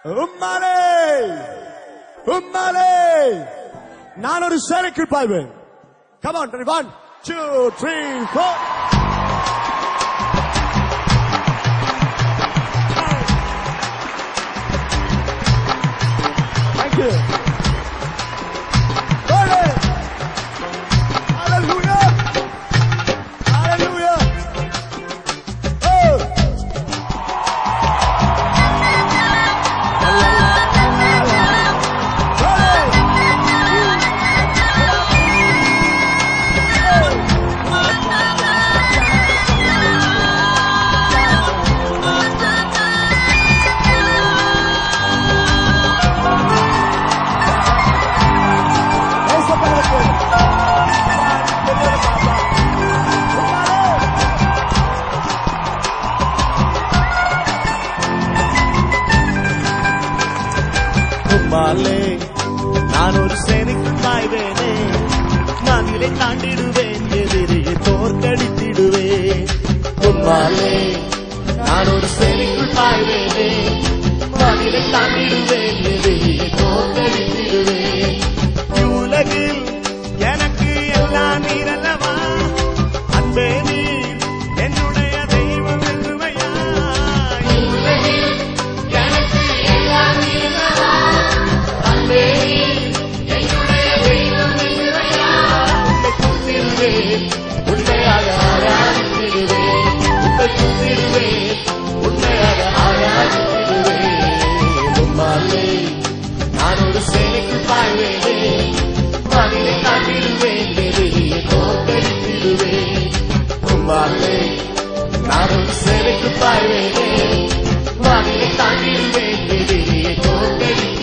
உம்மாலே உம்மாலே நான் ஒரு சேனைக்குள் பாய்வேன். Come on, 1, 2, 3, 4. Thank you. Hallelujah. Hallelujah. Oh. உம்மாலே நான் ஒரு சேனைக்கு பாய்வேனே, வானிலை தாண்டிடுவேன், எதிரியை தோற்கடித்திடுவேன். உம்மாலே நான் ஒரு சேனைக்குள் பாய்வேனே, வானிலை தாண்டிடுவேன், எதிரியை தோற்கடித்திடுவேன். உலகில் எனக்கு எல்லாம் நீரல்லவா, அன்பே நீர் என்னுடைய தெய்வம் என்றுமையா. உலகில் எனக்கு எல்லாம் நீரல்லவா, அன்பே நீர் என்னுடைய தெய்வம் என்றுமையா. உன்னை துதித்திடுவேன், உண்மையாக ஆராதித்திடுவேன். உன்னை துதித்திடுவேன், உண்மையாக ஆராதித்திடுவேன். உம்மாலே நான் ஒரு சேனைக்குள் பாய்வேனே, வானிலை தாண்டிடுவேன், எதிரியை தோற்கடித்திடுவேன். உம்மாலே நான் ஒரு சேனைக்குள் பாய்வேனே, வானிலை தாண்டிடுவேன், எதிரியை தோற்கடித்திடுவேன்.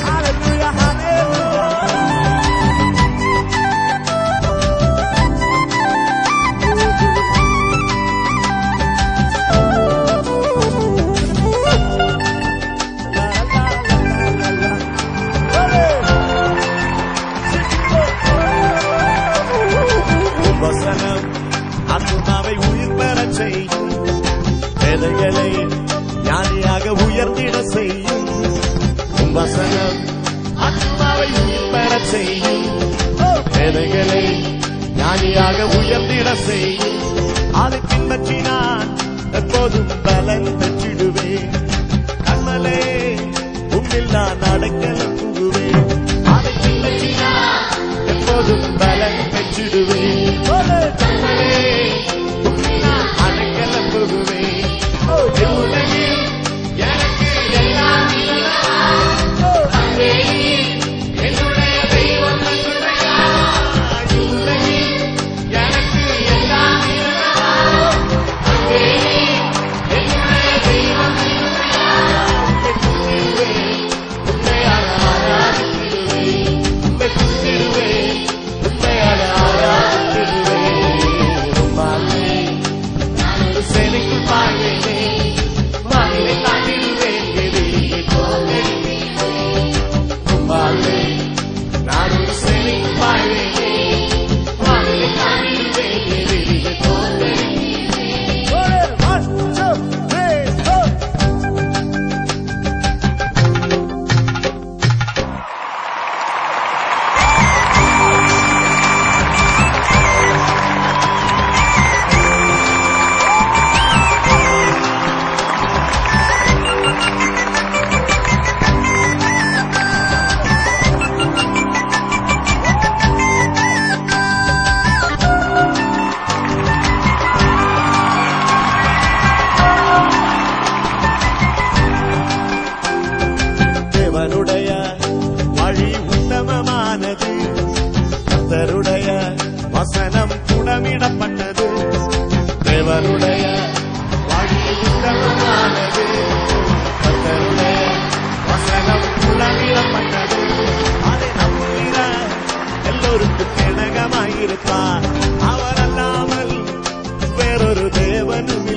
Hallelujah, hallelujah. வசனம் ஆத்துமாவை உயிர் பெறச் செய்யும், வேதைகளை ஞானியாக உயர்ந்திட செய்யும். வசனம் ஆத்துமாவை உயிர் பெறச் செய்யும், வேதைகளை ஞானியாக உயர்ந்திட செய்யும். அதை பின்பற்றி நான் எப்போதும் பலன் பெற்றிடுவேன். கண்மலே உன்னில் நான் அடைக்கலம் புகுவேன். அதை பின்பற்றி நான் எப்போதும் பலன் பெற்றிடுவேன். கண்மலே உன்னில் நான் அடைக்கலம் புகுவேன். உலகில் எனக்கு எல்லாம் நீரல்லவா, அன்பே நீர் என்னுடைய தெய்வம் என்றுமையா. உலகில் எனக்கு எல்லாம் நீரல்லவா, அன்பே நீர் என்னுடைய தெய்வம் என்றுமையா. உம்மை துதித்திடுவேன், உண்மையாக ஆராதித்திடுவேன். உம்மை துதித்திடுவேன், உண்மையாக ஆராதித்திடுவேன். உம்மாலே நான் ஒரு சேனைக்குள் பாய்வேனே, வானிலை தாண்டிடுவேன், எதிரியை தோற்கடித்திடுவேன். உம்மாலே நான் ஒரு சேனைக்குள் பாய்வேனே, வானிலை தாண்டிடுவேன், எதிரியை தோற்கடித்திடுவேன். 1, 2, 3, 4. தேவனுடைய வழி உத்தமமானது, கர்த்தருடைய வசனம் குணமிடப்பட்டது. தேவனுடைய வழி உத்தமமானது, கர்த்தருடைய வசனம் குணமிடப்பட்டது. அதை நம்புகிற எல்லோருக்கும் கேடகமாயிருப்பார். அவர் அல்லாமல் வேறொரு தேவனும்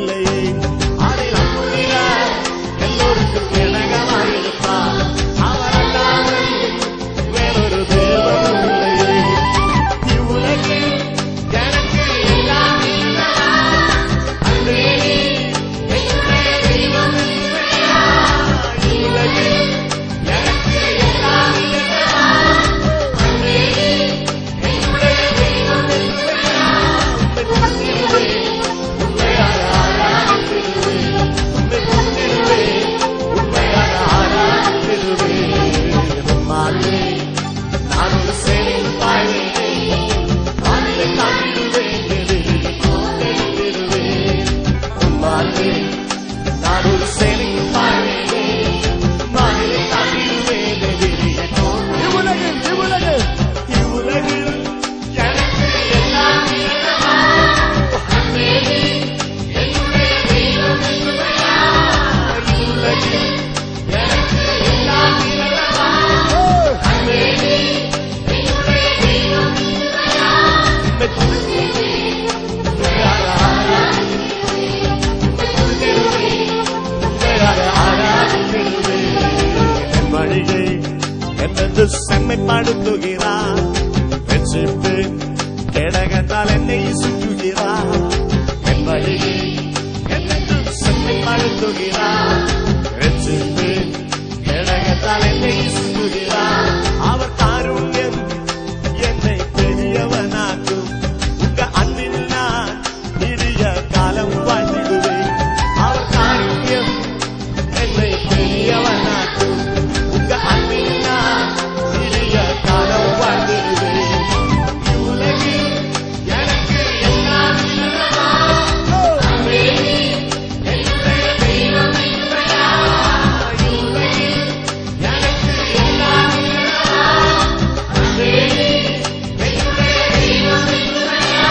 செம்மைப்படுத்துகிறார். ரட்சிப்பு கேடகத்தால் என்னை சுற்றுகிறார். என் வழியை என்னென்றும் செம்மைப்படுத்துகிறார். ரட்சிப்பு கேடகத்தால் என்னை சுற்றுகிறார். அவர் காருண்யம் என்னை பெரியவனாக்கும். உங்க அன்பில் நான் இடிய காலம் வாழ்ந்திடுவேன். அவர் காருண்யம் என்னை பெரியவனாக்கும். உங்க அன்பில் நான் இடிய காலம் வாழ்ந்திடுவேன். இவ்வுலகில் எனக்கு எல்லாம் இல்லவா? அன்பே என்னுடைய தெய்வம் இல்லையா? இவ்வுலகில் எனக்கு எல்லாம் இல்லவா? அன்பே என்னுடைய தெய்வம் இல்லையா?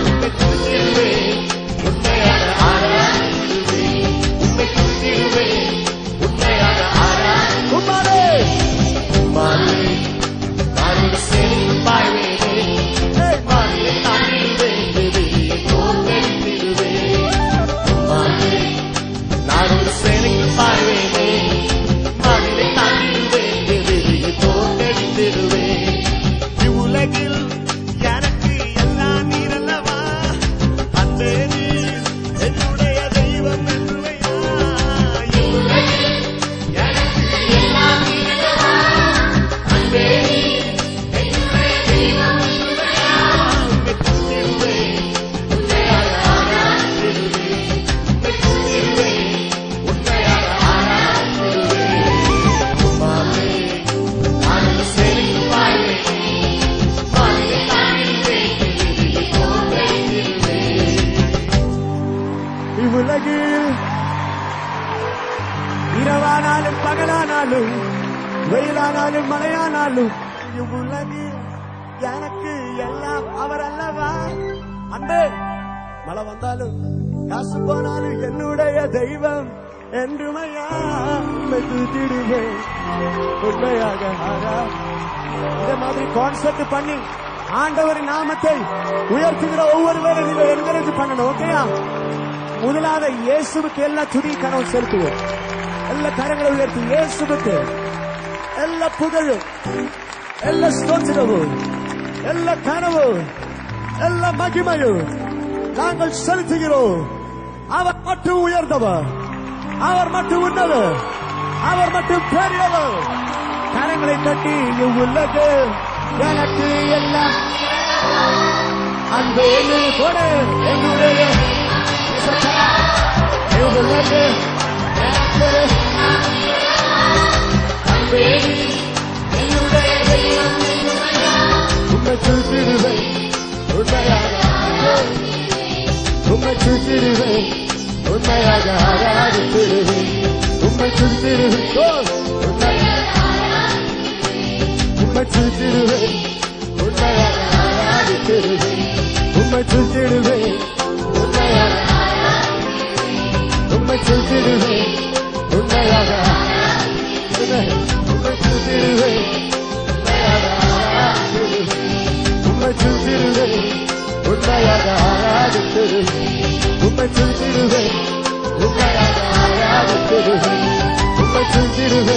உம்மை துதித்திடுவேன், உண்மையாக ஆராதித்திடுவேன். உம்மை துதித்திடுவேன், உண்மையாக ஆராதித்திடுவேன். உம்மாலே நான் ஒரு செழிப்பு பாய்வேனே. உம்மாலே தாண்டிடுவேன், வெளியே தோன்றெடுத்திடுவேன். உம்மாலே நான் ஒரு செழிப்பு பாய்வேனே. உம்மாலே தாண்டிடுவேன், வெளியே தோன்றெடுத்திடுவேன். இவ்வுலகில் எனக்கு எல்லாம் நீரல்லவா? அன்பே நீர் என்னுடைய தெய்வம் என்றுமையா? இவ்வுலகில் எனக்கு எல்லாம் நீரல்லவா? அன்பே நீர் என்னுடைய தெய்வம் என்றுமையா? உம்மை துதித்திடுவேன், உண்மையாக ஆராதித்திடுவேன். உம்மை துதித்திடுவேன், உண்மையாக ஆராதித்திடுவேன். உம்மாலே நான் ஒரு செழிப்பு பாய்வேனே. உம்மாலே தாண்டிடுவேன், வெளியே தோன்றெடுத்திடுவேன். இவ்வுலகில் இரவானாலும் பகலானாலும் வெயிலானாலும் மழையானாலும் இவ்வுலகில் எனக்கு எல்லாம் அவர் அல்லவா? அன்பே மழை வந்தாலும் காசு போனாலும் என்னுடைய தெய்வம் என்றுமையா? உம்மை துதித்திடுவேன், உண்மையாக இதே மாதிரி கான்செப்ட் பண்ணி ஆண்டவரின் நாமத்தை உயர்த்துகிற ஒவ்வொருவரும் நீங்க என்கரேஜ் பண்ணணும். ஓகேயா? முதலாவது இயேசுவுக்கு எல்லா துதி கனவு செலுத்துவோம். எல்லா கரங்களை உயர்த்தி இயேசுவுக்கு எல்லா புகழும், எல்லா ஸ்தோத்திரமும், எல்லா கனவும், எல்லா மகிமையும் நாங்கள் செலுத்துகிறோம். அவர் மட்டும் உயர்ந்தவர், அவர் மட்டும் உன்னவர், அவர் மட்டும் பெரியவர். கரங்களை தட்டி இவ்வுலகு எனக்கு எல்லாம் அன்பே கூட என்னுடைய இவ்வுலகு எனக்கு அன்பே என்னுடைய தெய்வம் என்றுமையா? உம்மை துதித்திடுவேன், உண்மையாக உம்மை துதித்திடுவேன், உண்மையாக ஆராதித்திடுவேன். உம்மை துதித்திடுவேன், உம்மை துதித்திடுவேன், உண்மையாக ஆராதித்திடுவேன். உம்மை துதித்திடுவேன், உண்மையாக உம்மை துதித்திடுவேன், உண்மையாக உம்மை துதித்திடுவேன், உண்மையாக ஆராதித்திடுவேன். உம்மை துதித்திடுவேன், உண்மையாக ஆராதித்திடுவேன். உம்மை துதித்திடுவேன், உண்மையாக ஆராதித்திடுவேன். உம்மை துதித்திடுவேன்.